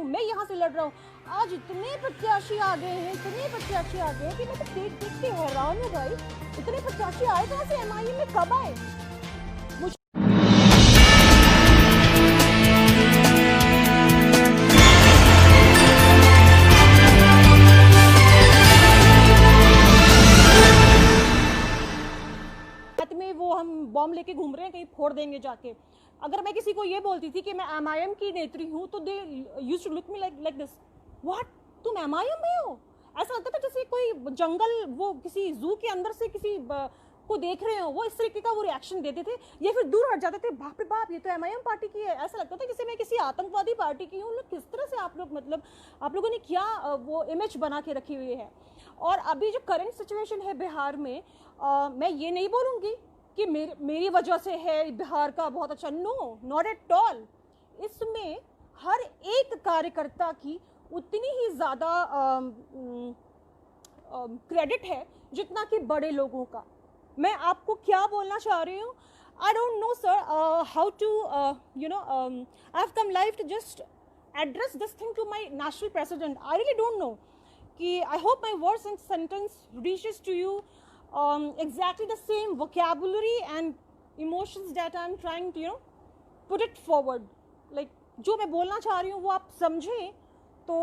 मैं यहाँ से लड़ रहा हूँ। आज इतने प्रत्याशी आ गए हैं, इतने प्रत्याशी आ गए हैं कि मैं तो देख देख के हैरान हूँ भाई। इतने प्रत्याशी आए कहाँ से, एमआईएम में कब आए? में वो हम बॉम्ब लेके घूम रहे हैं, कहीं फोड़ देंगे जाके। अगर मैं किसी को ये बोलती थी कि मैं एमआईएम की नेत्री हूँ तो they used to look me like this, what, तुम एमआईएम में हो? ऐसा लगता था जैसे कोई जंगल, वो किसी जू के अंदर से किसी को देख रहे हो, वो इस तरीके का वो रिएक्शन देते थे, या फिर दूर हट जाते थे, बाप रे बाप ये तो एमआईएम पार्टी की है। ऐसा लगता था जैसे मैं किसी आतंकवादी पार्टी की हूँ। किस तरह से आप लोग, मतलब आप लोगों ने क्या वो इमेज बना के रखी हुई है। और अभी जो करंट सिचुएशन है बिहार में, मैं ये नहीं बोलूँगी कि मेरी वजह से है बिहार का बहुत अच्छा, नो, नॉट एट ऑल। इसमें हर एक कार्यकर्ता की उतनी ही ज़्यादा क्रेडिट है जितना कि बड़े लोगों का। मैं आपको क्या बोलना चाह रही हूँ, I don't know sir how to I have come live to just address this thing to my national president. I really don't know कि I hope my words and sentence reaches to you exactly the same vocabulary and emotions that I'm trying to put it forward, like जो मैं बोलना चाह रही हूँ वो आप समझें तो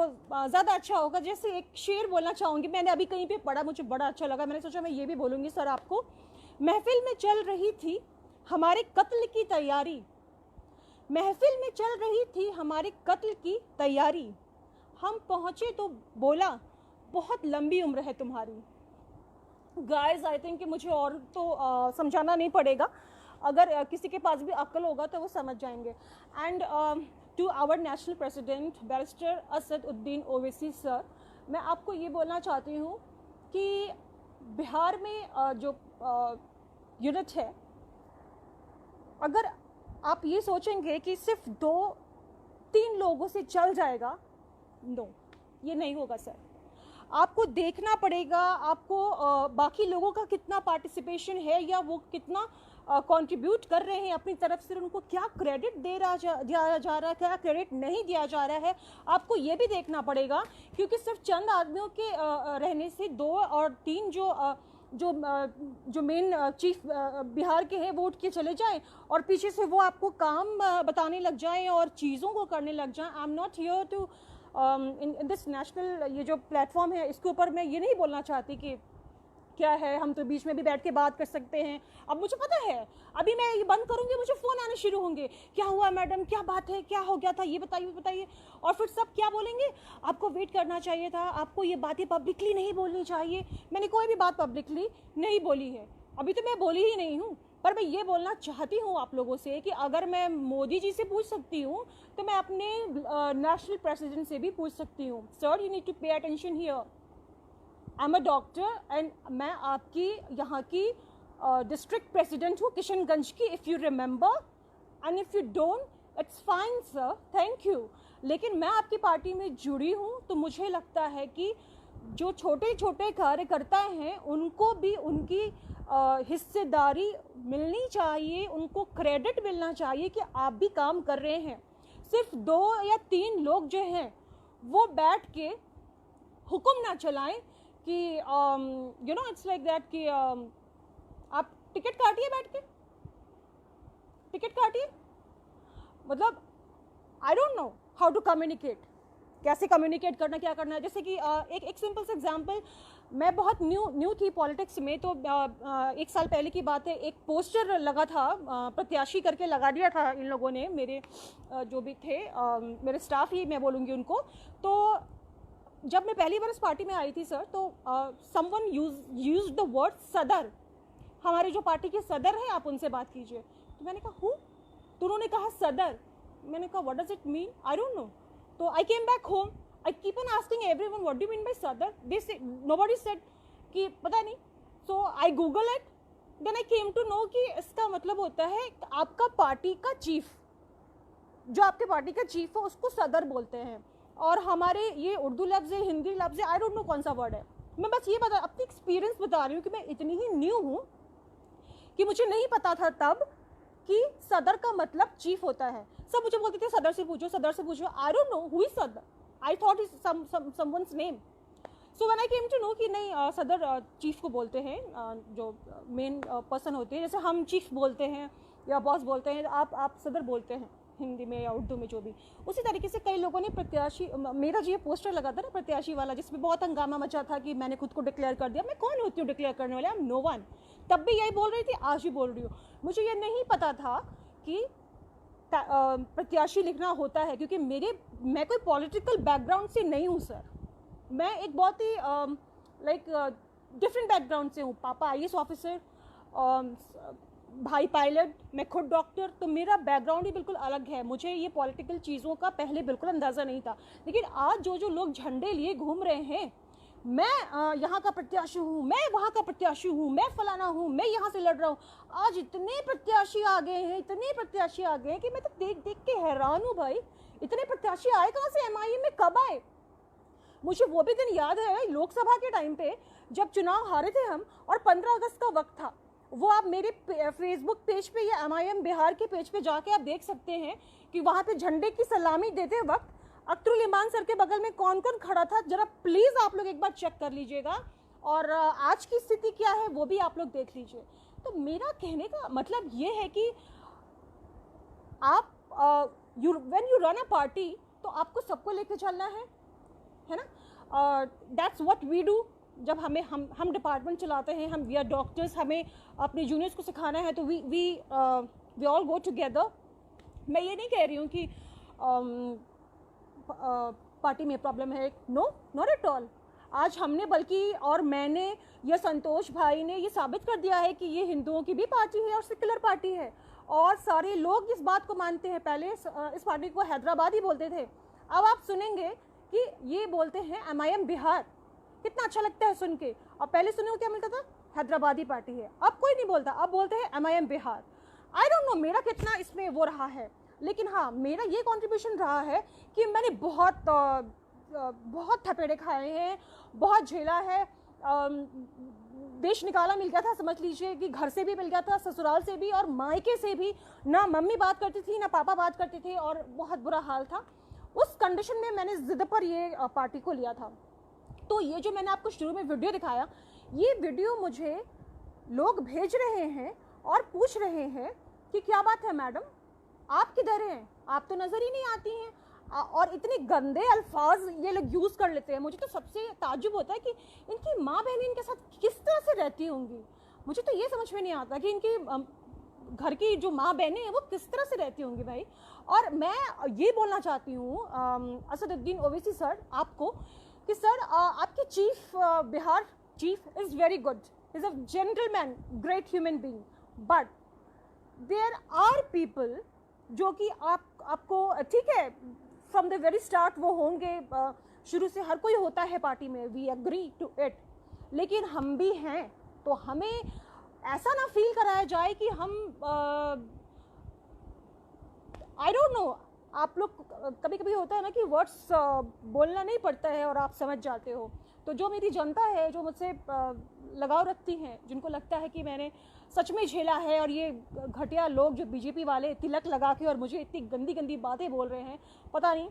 ज़्यादा अच्छा होगा। जैसे एक शेर बोलना चाहूँगी, मैंने अभी कहीं पे पढ़ा, मुझे बड़ा अच्छा लगा, मैंने सोचा मैं ये भी बोलूँगी सर आपको। महफिल में चल रही थी हमारे कत्ल की तैयारी, महफिल में चल रही थी हमारे कत्ल की तैयारी, हम पहुँचे तो बोला बहुत लंबी उम्र है तुम्हारी। गाइज आई थिंक कि मुझे और तो समझाना नहीं पड़ेगा, अगर किसी के पास भी अक्ल होगा तो वो समझ जाएंगे। And to our national president barrister Asaduddin Owaisi sir, मैं आपको ये बोलना चाहती हूँ कि बिहार में जो यूनिट है, अगर आप ये सोचेंगे कि सिर्फ 2-3 लोगों से चल जाएगा, नो, ये नहीं होगा सर। आपको देखना पड़ेगा, आपको बाकी लोगों का कितना पार्टिसिपेशन है या वो कितना कंट्रीब्यूट कर रहे हैं अपनी तरफ से, उनको क्या क्रेडिट दिया जा रहा है, क्या क्रेडिट नहीं दिया जा रहा है, आपको ये भी देखना पड़ेगा। क्योंकि सिर्फ चंद आदमियों के रहने से 2 और 3 जो मेन चीफ बिहार के हैं वो उठ के चले जाएं और पीछे से वो आपको काम बताने लग जाएं और चीज़ों को करने लग जाएं। I am not here to in this national, ये जो प्लेटफॉर्म है इसके ऊपर मैं ये नहीं बोलना चाहती कि क्या है, हम तो बीच में भी बैठ के बात कर सकते हैं। अब मुझे पता है अभी मैं ये बंद करूंगी मुझे फ़ोन आने शुरू होंगे, क्या हुआ मैडम, क्या बात है, क्या हो गया था, ये बताइए बताइए, और फिर सब क्या बोलेंगे, आपको वेट करना चाहिए था, आपको ये बातें पब्लिकली नहीं बोलनी चाहिए। मैंने कोई भी बात पब्लिकली नहीं बोली है, अभी तो मैं बोली ही नहीं हूँ। पर मैं ये बोलना चाहती हूँ आप लोगों से कि अगर मैं मोदी जी से पूछ सकती हूँ तो मैं अपने नेशनल प्रेसिडेंट से भी पूछ सकती हूँ। Sir you need to pay attention here, I am a doctor and मैं आपकी यहाँ की डिस्ट्रिक्ट प्रेसिडेंट हूँ किशनगंज की, if you remember, and if you don't it's fine sir, thank you. लेकिन मैं आपकी पार्टी में जुड़ी हूँ तो मुझे लगता है कि जो छोटे छोटे कार्यकर्ता हैं उनको भी उनकी हिस्सेदारी मिलनी चाहिए, उनको क्रेडिट मिलना चाहिए कि आप भी काम कर रहे हैं। सिर्फ 2 या 3 लोग जो हैं वो बैठ के हुक्म ना चलाएं कि इट्स लाइक दैट कि आप टिकट काटिए, बैठ के टिकट काटिए, मतलब I don't know how to communicate, कैसे कम्युनिकेट करना, क्या करना है। जैसे कि एक सिंपल सा एग्जांपल, मैं बहुत न्यू थी पॉलिटिक्स में, तो 1 साल पहले की बात है, एक पोस्टर लगा था, प्रत्याशी करके लगा दिया था इन लोगों ने, मेरे जो भी थे मेरे स्टाफ ही मैं बोलूँगी उनको। तो जब मैं पहली बार इस पार्टी में आई थी सर, तो समवन यूज्ड द वर्ड सदर, हमारे जो पार्टी के सदर हैं आप उनसे बात कीजिए। तो मैंने कहा हूँ, तो उन्होंने कहा सदर, मैंने कहा what does it mean, I don't know. तो I came back home, I keep on asking everyone what do you mean by sadar, they say nobody said कि पता नहीं। So I Google it, then I came to know कि इसका मतलब होता है आपका पार्टी का चीफ, जो आपके पार्टी का चीफ है उसको सदर बोलते हैं। और हमारे ये उर्दू लफ्ज़ है, हिंदी लफ्ज़ है, आई डोंट नो कौन सा वर्ड है। मैं बस ये बता, अपनी एक्सपीरियंस बता रही हूँ कि मैं इतनी ही न्यू हूँ कि मुझे नहीं पता था तब कि सदर का मतलब चीफ होता है। सब मुझे बोलते थे सदर से पूछो, सदर से पूछो, I don't know who is सदर। I thought is someone's name. So when I came to know कि नहीं सदर चीफ को बोलते हैं, जो मेन पर्सन होते हैं, जैसे हम चीफ बोलते हैं या बॉस बोलते हैं, आप सदर बोलते हैं हिंदी में या उर्दू में जो भी. उसी तरीके से कई लोगों ने प्रत्याशी, मेरा जो ये पोस्टर लगा था ना प्रत्याशी वाला, जिसमें बहुत हंगामा मचा था कि मैंने खुद को डिक्लेयर कर दिया. मैं कौन होती हूँ डिक्लेयर करने वाले, आई एम नो वन. तब भी यही बोल रही थी, आज भी बोल रही हूँ. मुझे ये नहीं पता था कि प्रत्याशी लिखना होता है, क्योंकि मैं कोई पॉलिटिकल बैकग्राउंड से नहीं हूँ सर. मैं एक बहुत ही डिफरेंट बैकग्राउंड से हूँ. पापा IAS ऑफिसर, भाई पायलट, मैं खुद डॉक्टर. तो मेरा बैकग्राउंड ही बिल्कुल अलग है. मुझे ये पॉलिटिकल चीज़ों का पहले बिल्कुल अंदाज़ा नहीं था. लेकिन आज जो लोग झंडे लिए घूम रहे हैं, मैं यहाँ का प्रत्याशी हूँ, मैं वहाँ का प्रत्याशी हूँ, मैं फलाना हूँ, मैं यहाँ से लड़ रहा हूँ. आज इतने प्रत्याशी आ गए हैं, इतने प्रत्याशी आ गए हैं कि मैं तो देख के हैरान हूँ भाई. इतने प्रत्याशी आए कहाँ से, MIM में कब आए? मुझे वो भी दिन याद है लोकसभा के टाइम पे जब चुनाव हारे थे हम, और 15 अगस्त का वक्त था. वो आप मेरे फेसबुक पेज पे या MIM बिहार के पेज पे जाके आप देख सकते हैं कि वहाँ पे झंडे की सलामी देते वक्त अख्तरुल इमान सर के बगल में कौन कौन खड़ा था. जरा प्लीज़ आप लोग एक बार चेक कर लीजिएगा, और आज की स्थिति क्या है वो भी आप लोग देख लीजिए. तो मेरा कहने का मतलब ये है कि आप when you run a party, तो आपको सबको लेके चलना है ना. That's what we do. जब हम डिपार्टमेंट चलाते हैं, हम वी आर डॉक्टर्स, हमें अपने जूनियर्स को सिखाना है, तो वी ऑल गो टुगेदर. मैं ये नहीं कह रही हूँ कि पार्टी में प्रॉब्लम है, नो, नॉट एट ऑल. आज हमने बल्कि, और मैंने या संतोष भाई ने ये साबित कर दिया है कि ये हिंदुओं की भी पार्टी है और सेक्युलर पार्टी है, और सारे लोग इस बात को मानते हैं. पहले इस पार्टी को हैदराबाद ही बोलते थे, अब आप सुनेंगे कि ये बोलते हैं MIM बिहार. कितना अच्छा लगता है सुन के. और पहले सुने को क्या मिलता था, हैदराबादी पार्टी है. अब कोई नहीं बोलता, अब बोलते हैं MIM Bihar. I don't no मेरा कितना इसमें वो रहा है, लेकिन हाँ, मेरा ये कंट्रीब्यूशन रहा है कि मैंने बहुत थपेड़े खाए हैं, बहुत झेला है. देश निकाला मिल गया था, समझ लीजिए कि घर से भी मिल गया था, ससुराल से भी और मायके से भी. ना मम्मी बात करती थी, ना पापा बात करते थे, और बहुत बुरा हाल था. उस कंडीशन में मैंने जिद पर ये पार्टी को लिया था. तो ये जो मैंने आपको शुरू में वीडियो दिखाया, ये वीडियो मुझे लोग भेज रहे हैं और पूछ रहे हैं कि क्या बात है मैडम, आप किधर हैं, आप तो नज़र ही नहीं आती हैं. और इतने गंदे अल्फाज ये लोग यूज़ कर लेते हैं. मुझे तो सबसे ताज्जुब होता है कि इनकी माँ बहनें इनके साथ किस तरह से रहती होंगी. मुझे तो ये समझ में नहीं आता कि इनकी घर की जो माँ बहनें हैं वो किस तरह से रहती होंगी भाई. और मैं ये बोलना चाहती हूँ असदुद्दीन ओवैसी सर आपको कि सर आपके chief Bihar chief is very good, is a gentleman, great human being, but there are people जो कि आपको ठीक है फ्रॉम द वेरी स्टार्ट वो होंगे, शुरू से हर कोई होता है पार्टी में, वी एग्री टू इट. लेकिन हम भी हैं, तो हमें ऐसा ना फील कराया जाए कि हम आई डोंट नो. आप लोग कभी कभी होता है ना कि वर्ड्स बोलना नहीं पड़ता है और आप समझ जाते हो. तो जो मेरी जनता है, जो मुझसे लगाव रखती हैं, जिनको लगता है कि मैंने सच में झेला है, और ये घटिया लोग जो बीजेपी वाले तिलक लगा के और मुझे इतनी गंदी गंदी बातें बोल रहे हैं, पता नहीं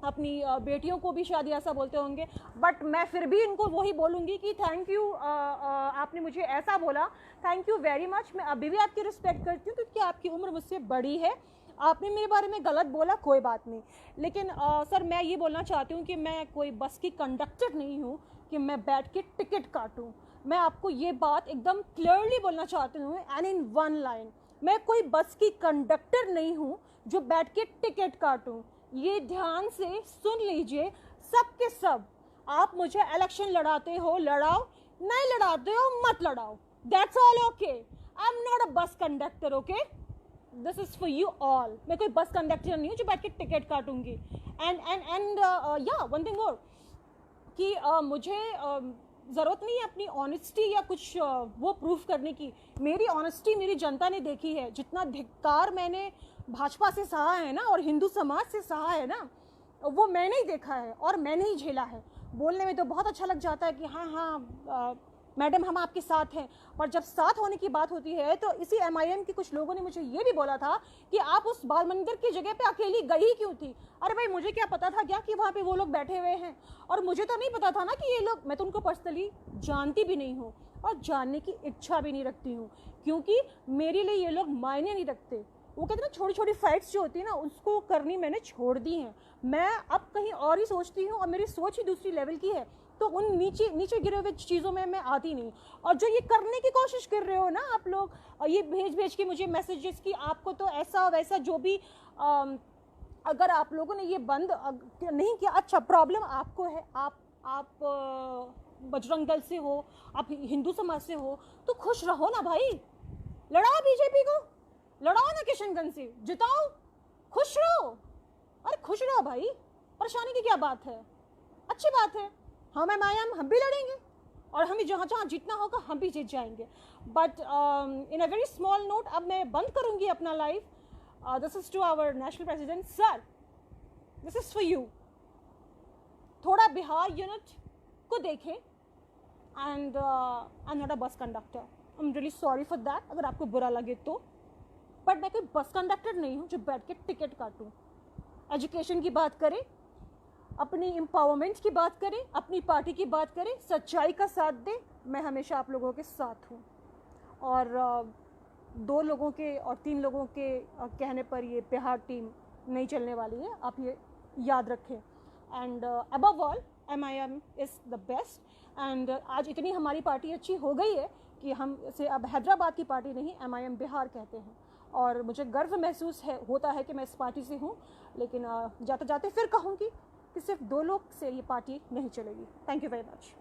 अपनी बेटियों को भी शायद ऐसा बोलते होंगे, बट मैं फिर भी इनको वही बोलूँगी कि थैंक यू, आपने मुझे ऐसा बोला, थैंक यू वेरी मच. मैं अभी भी आपकी रिस्पेक्ट करती हूँ क्योंकि आपकी उम्र मुझसे बड़ी है. आपने मेरे बारे में गलत बोला, कोई बात नहीं, लेकिन सर मैं ये बोलना चाहती हूँ कि मैं कोई बस की कंडक्टर नहीं हूँ कि मैं बैठ के टिकट काटूँ. मैं आपको ये बात एकदम क्लियरली बोलना चाहती हूँ एंड इन वन लाइन, मैं कोई बस की कंडक्टर नहीं हूँ जो बैठ के टिकट काटूँ. ये ध्यान से सुन लीजिए सब के सब. आप मुझे इलेक्शन लड़ाते हो लड़ाओ, नहीं लड़ाते हो मत लड़ाओ, that's all. Okay, I am not a bus conductor. Okay, this is for you all. मैं कोई बस कंडक्टर नहीं हूँ जो बैठ के टिकट काटूंगी. एंड या वन थिंग मोर कि मुझे ज़रूरत नहीं है अपनी ऑनेस्टी या कुछ वो प्रूफ करने की. मेरी ऑनेस्टी मेरी जनता ने देखी है. जितना धिक्कार मैंने भाजपा से सहा है ना, और हिंदू समाज से सहा है ना, वो मैंने ही देखा है और मैंने ही झेला है. बोलने में तो बहुत अच्छा लग जाता है कि हाँ हाँ मैडम हम आपके साथ हैं। पर जब साथ होने की बात होती है तो इसी MIM के कुछ लोगों ने मुझे ये भी बोला था कि आप उस बाल मंदिर की जगह पे अकेली गई क्यों थी। अरे भाई मुझे क्या पता था क्या कि वहाँ पे वो लोग बैठे हुए हैं, और मुझे तो नहीं पता था ना कि ये लोग, मैं तो उनको पर्सनली जानती भी नहीं हूँ और जानने की इच्छा भी नहीं रखती हूँ, क्योंकि मेरे लिए ये लोग मायने नहीं रखते। वो कहते हैं ना छोटी छोटी फाइट्स जो होती है ना उसको करनी मैंने छोड़ दी हैं। मैं अब कहीं और ही सोचती हूँ और मेरी सोच ही दूसरी लेवल की है, तो उन नीचे नीचे गिरे हुए चीज़ों में मैं आती नहीं। और जो ये करने की कोशिश कर रहे हो ना आप लोग, ये भेज के मुझे मैसेजेस कि आपको तो ऐसा वैसा जो भी, अगर आप लोगों ने ये बंद नहीं किया, अच्छा प्रॉब्लम आपको है, आप बजरंग दल से हो, आप हिंदू समाज से हो, तो खुश रहो ना भाई, लड़ाओ बीजेपी को, लड़ाओ ना किशनगंज से, जिताओ, खुश रहो। अरे खुश रहो भाई, परेशानी की क्या बात है, अच्छी बात है। हम MIM हम भी लड़ेंगे और हमें जहाँ जहाँ जीतना होगा हम भी जीत जाएंगे। But in a very small note अब मैं बंद करूँगी अपना live. This is to our national president sir, this is for you. थोड़ा बिहार यूनिट को देखें। And I am not a bus conductor, I am really sorry for that अगर आपको बुरा लगे तो, बट मैं कोई बस कंडक्टर नहीं हूँ जो बैठ के टिकट काटूँ। एजुकेशन की बात करें, अपनी एम्पावरमेंट की बात करें, अपनी पार्टी की बात करें, सच्चाई का साथ दें, मैं हमेशा आप लोगों के साथ हूँ। और 2 लोगों के और 3 लोगों के कहने पर ये बिहार टीम नहीं चलने वाली है, आप ये याद रखें। And above all MIM is the best. And आज इतनी हमारी पार्टी अच्छी हो गई है कि हम इसे अब हैदराबाद की पार्टी नहीं MIM बिहार कहते हैं, और मुझे गर्व महसूस होता है कि मैं इस पार्टी से हूँ। लेकिन जाते जाते फिर कहूँगी कि सिर्फ 2 लोग से ये पार्टी नहीं चलेगी। Thank you very much.